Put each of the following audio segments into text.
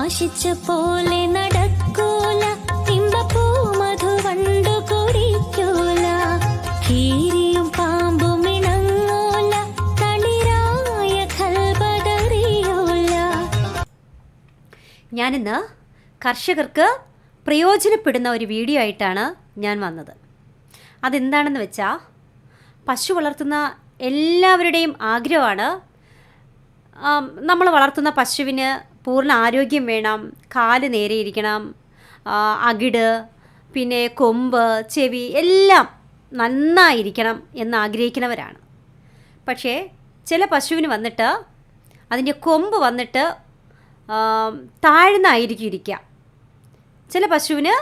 ആശിച്ച പോലെ നടക്കൂല, ഇമ്പപ്പൂ മധുവണ്ടു കുടിക്കൂല, കീരിയും പാമ്പും ഇണങ്ങൂല, തളിരായ കൽബതറിയൂല. ഞാനിന്ന് കർഷകർക്ക് പ്രയോജനപ്പെടുന്ന ഒരു വീഡിയോ ആയിട്ടാണ് ഞാൻ വന്നത്. അതെന്താണെന്ന് വെച്ചാൽ, പശു വളർത്തുന്ന എല്ലാവരുടെയും ആഗ്രഹമാണ് നമ്മൾ വളർത്തുന്ന പശുവിന് പൂർണ്ണ ആരോഗ്യം വേണം, കാല് നേരെയിരിക്കണം, അകിട്, പിന്നെ കൊമ്പ്, ചെവി എല്ലാം നന്നായിരിക്കണം എന്ന് ആഗ്രഹിക്കുന്നവരാണ്. പക്ഷേ ചില പശുവിന് വന്നിട്ട് അതിൻ്റെ കൊമ്പ് വന്നിട്ട് താഴ്ന്നായിരിക്കും ഇരിക്കുക. ചില പശുവിന്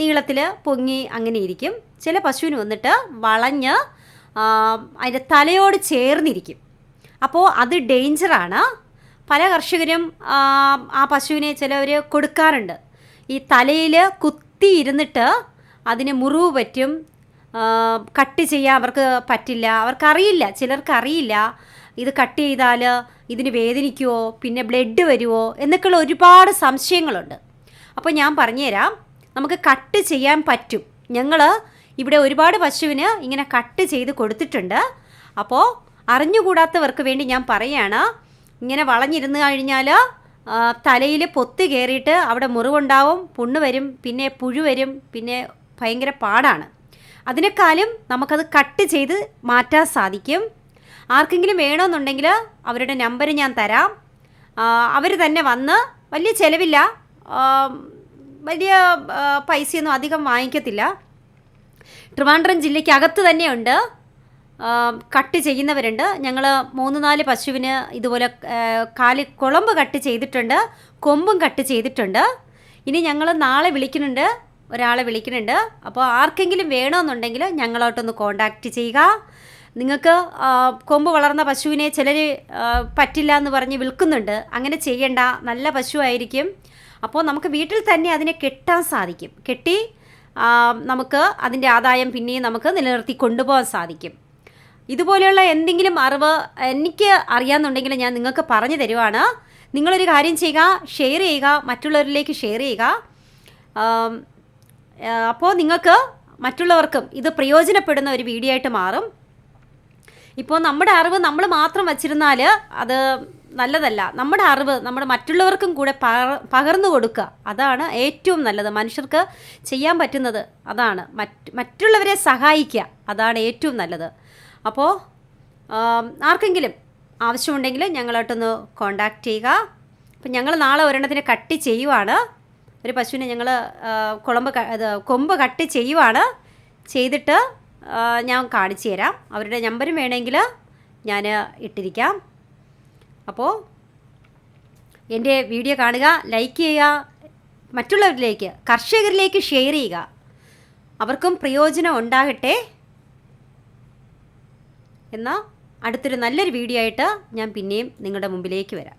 നീളത്തിൽ പൊങ്ങി അങ്ങനെ ഇരിക്കും. ചില പശുവിന് വന്നിട്ട് വളഞ്ഞ് അതിൻ്റെ തലയോട് ചേർന്നിരിക്കും. അപ്പോൾ അത് ഡേഞ്ചറാണ്. പല കർഷകരും ആ പശുവിനെ ചിലവർ കൊടുക്കാറുണ്ട്. ഈ തലയിൽ കുത്തിയിരുന്നിട്ട് അതിന് മുറിവ് പറ്റും, കട്ട് ചെയ്യാൻ അവർക്ക് പറ്റില്ല, അവർക്കറിയില്ല, ചിലർക്കറിയില്ല ഇത് കട്ട് ചെയ്താൽ ഇതിന് വേദനിക്കുമോ, പിന്നെ ബ്ലഡ് വരുമോ എന്നൊക്കെയുള്ള ഒരുപാട് സംശയങ്ങളുണ്ട്. അപ്പോൾ ഞാൻ പറഞ്ഞുതരാം, നമുക്ക് കട്ട് ചെയ്യാൻ പറ്റും. ഞങ്ങൾ ഇവിടെ ഒരുപാട് പശുവിന് ഇങ്ങനെ കട്ട് ചെയ്ത് കൊടുത്തിട്ടുണ്ട്. അപ്പോൾ അറിഞ്ഞുകൂടാത്തവർക്ക് വേണ്ടി ഞാൻ പറയുകയാണ്, ഇങ്ങനെ വളഞ്ഞിരുന്ന് കഴിഞ്ഞാൽ തലയിൽ പൊത്ത് കയറിയിട്ട് അവിടെ മുറിവുണ്ടാവും, പുണ്ണ് വരും, പിന്നെ പുഴു വരും, പിന്നെ ഭയങ്കര പാടാണ്. അതിനേക്കാളും നമുക്കത് കട്ട് ചെയ്ത് മാറ്റാൻ സാധിക്കും. ആർക്കെങ്കിലും വേണമെന്നുണ്ടെങ്കിൽ അവരുടെ നമ്പർ ഞാൻ തരാം. അവർ തന്നെ വന്ന്, വലിയ ചിലവില്ല, വലിയ പൈസയൊന്നും അധികം വാങ്ങിക്കത്തില്ല. ട്രിവാൻഡ്രം ജില്ലയ്ക്കകത്ത് തന്നെയുണ്ട്, കട്ട് ചെയ്യുന്നവരുണ്ട്. ഞങ്ങൾ 3-4 പശുവിന് ഇതുപോലെ കുളമ്പ് കട്ട് ചെയ്തിട്ടുണ്ട്, കൊമ്പും കട്ട് ചെയ്തിട്ടുണ്ട്. ഇനി ഞങ്ങൾ നാളെ വിളിക്കുന്നുണ്ട്, ഒരാളെ വിളിക്കുന്നുണ്ട്. അപ്പോൾ ആർക്കെങ്കിലും വേണമെന്നുണ്ടെങ്കിൽ ഞങ്ങളോട്ടൊന്ന് കോണ്ടാക്റ്റ് ചെയ്യുക. നിങ്ങൾക്ക് കൊമ്പ് വളർന്ന പശുവിനെ ചിലർ പറ്റില്ല എന്ന് പറഞ്ഞ് വിൽക്കുന്നുണ്ട്. അങ്ങനെ ചെയ്യണ്ട, നല്ല പശുവായിരിക്കും. അപ്പോൾ നമുക്ക് വീട്ടിൽ തന്നെ അതിനെ കെട്ടാൻ സാധിക്കും. കെട്ടി നമുക്ക് അതിൻ്റെ ആദായം പിന്നെയും നമുക്ക് നിലനിർത്തി കൊണ്ടുപോകാൻ സാധിക്കും. ഇതുപോലെയുള്ള എന്തെങ്കിലും അറിവ് എനിക്ക് അറിയാമെന്നുണ്ടെങ്കിൽ ഞാൻ നിങ്ങൾക്ക് പറഞ്ഞു തരുവാണ്. നിങ്ങളൊരു കാര്യം ചെയ്യുക, ഷെയർ ചെയ്യുക, മറ്റുള്ളവരിലേക്ക് ഷെയർ ചെയ്യുക. അപ്പോൾ നിങ്ങൾക്ക് മറ്റുള്ളവർക്കും ഇത് പ്രയോജനപ്പെടുന്ന ഒരു വീഡിയോ ആയിട്ട് മാറും. ഇപ്പോൾ നമ്മുടെ അറിവ് നമ്മൾ മാത്രം വച്ചിരുന്നാൽ അത് നല്ലതല്ല. നമ്മുടെ അറിവ് നമ്മുടെ മറ്റുള്ളവർക്കും കൂടെ പകർന്നു കൊടുക്കുക, അതാണ് ഏറ്റവും നല്ലത്. മനുഷ്യർക്ക് ചെയ്യാൻ പറ്റുന്നത് അതാണ്, മറ്റുള്ളവരെ സഹായിക്കുക, അതാണ് ഏറ്റവും നല്ലത്. അപ്പോൾ ആർക്കെങ്കിലും ആവശ്യമുണ്ടെങ്കിൽ ഞങ്ങളോട്ടൊന്ന് കോണ്ടാക്റ്റ് ചെയ്യുക. അപ്പം ഞങ്ങൾ നാളെ ഒരെണ്ണത്തിന് കട്ട് ചെയ്യുവാണ്. ഒരു പശുവിനെ ഞങ്ങൾ കൊമ്പ് കട്ട് ചെയ്യുവാണ്. ചെയ്തിട്ട് ഞാൻ കാണിച്ചു തരാം. അവരുടെ നമ്പരും വേണമെങ്കിൽ ഞാൻ ഇട്ടിരിക്കാം. അപ്പോൾ എൻ്റെ വീഡിയോ കാണുക, ലൈക്ക് ചെയ്യുക, മറ്റുള്ളവരിലേക്ക്, കർഷകരിലേക്ക് ഷെയർ ചെയ്യുക. അവർക്കും പ്രയോജനം ഉണ്ടാകട്ടെ. എന്നാൽ അടുത്തൊരു നല്ലൊരു വീഡിയോ ആയിട്ട് ഞാൻ പിന്നെയും നിങ്ങളുടെ മുമ്പിലേക്ക് വരാം.